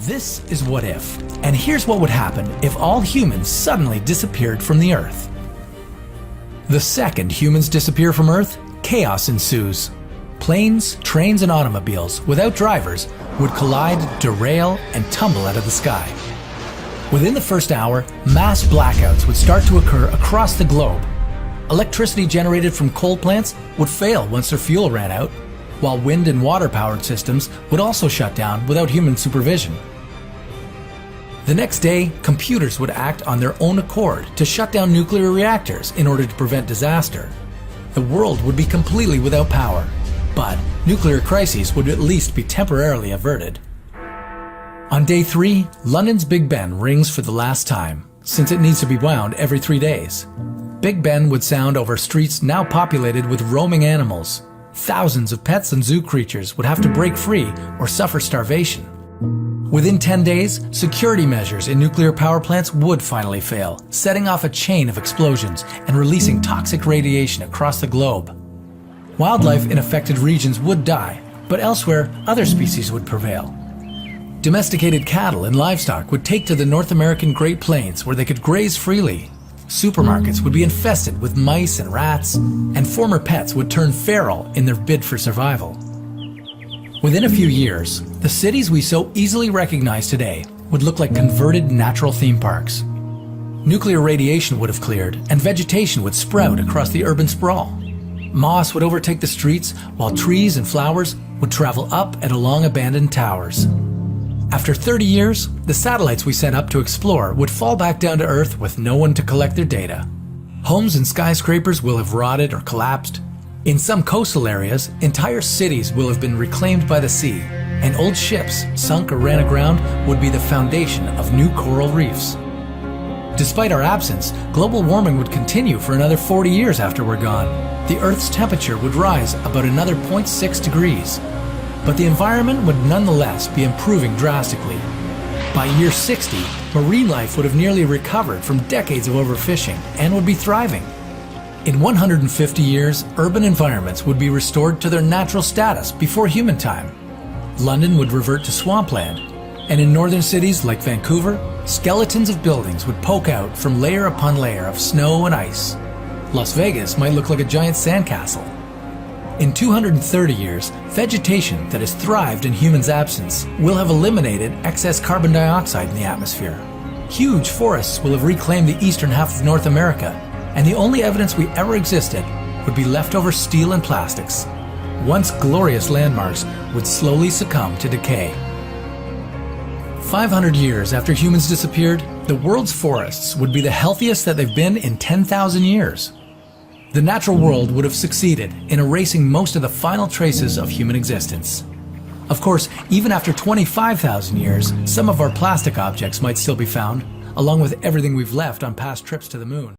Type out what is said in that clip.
This is What If, and here's what would happen if all humans suddenly disappeared from the Earth. The second humans disappear from Earth, chaos ensues. Planes, trains, and automobiles, without drivers, would collide, derail, and tumble out of the sky. Within the first hour, mass blackouts would start to occur across the globe. Electricity generated from coal plants would fail once their fuel ran out, while wind and water-powered systems would also shut down without human supervision. The next day, computers would act on their own accord to shut down nuclear reactors in order to prevent disaster. The world would be completely without power, but nuclear crises would at least be temporarily averted. On day 3, London's Big Ben rings for the last time, since it needs to be wound every 3 days. Big Ben would sound over streets now populated with roaming animals. Thousands of pets and zoo creatures would have to break free or suffer starvation. Within 10 days, security measures in nuclear power plants would finally fail, setting off a chain of explosions and releasing toxic radiation across the globe. Wildlife in affected regions would die, but elsewhere, other species would prevail. Domesticated cattle and livestock would take to the North American Great Plains where they could graze freely. Supermarkets would be infested with mice and rats, and former pets would turn feral in their bid for survival. Within a few years, the cities we so easily recognize today would look like converted natural theme parks. Nuclear radiation would have cleared, and vegetation would sprout across the urban sprawl. Moss would overtake the streets, while trees and flowers would travel up and along abandoned towers. After 30 years, the satellites we sent up to explore would fall back down to Earth with no one to collect their data. Homes and skyscrapers will have rotted or collapsed. In some coastal areas, entire cities will have been reclaimed by the sea, and old ships, sunk or ran aground, would be the foundation of new coral reefs. Despite our absence, global warming would continue for another 40 years after we're gone. The Earth's temperature would rise about another 0.6 degrees. But the environment would nonetheless be improving drastically. By year 60, marine life would have nearly recovered from decades of overfishing and would be thriving. In 150 years, urban environments would be restored to their natural status before human time. London would revert to swampland, and in northern cities like Vancouver, skeletons of buildings would poke out from layer upon layer of snow and ice. Las Vegas might look like a giant sandcastle. In 230 years, vegetation that has thrived in humans' absence will have eliminated excess carbon dioxide in the atmosphere. Huge forests will have reclaimed the eastern half of North America, and the only evidence we ever existed would be leftover steel and plastics. Once glorious landmarks would slowly succumb to decay. 500 years after humans disappeared, the world's forests would be the healthiest that they've been in 10,000 years. The natural world would have succeeded in erasing most of the final traces of human existence. Of course, even after 25,000 years, some of our plastic objects might still be found, along with everything we've left on past trips to the moon.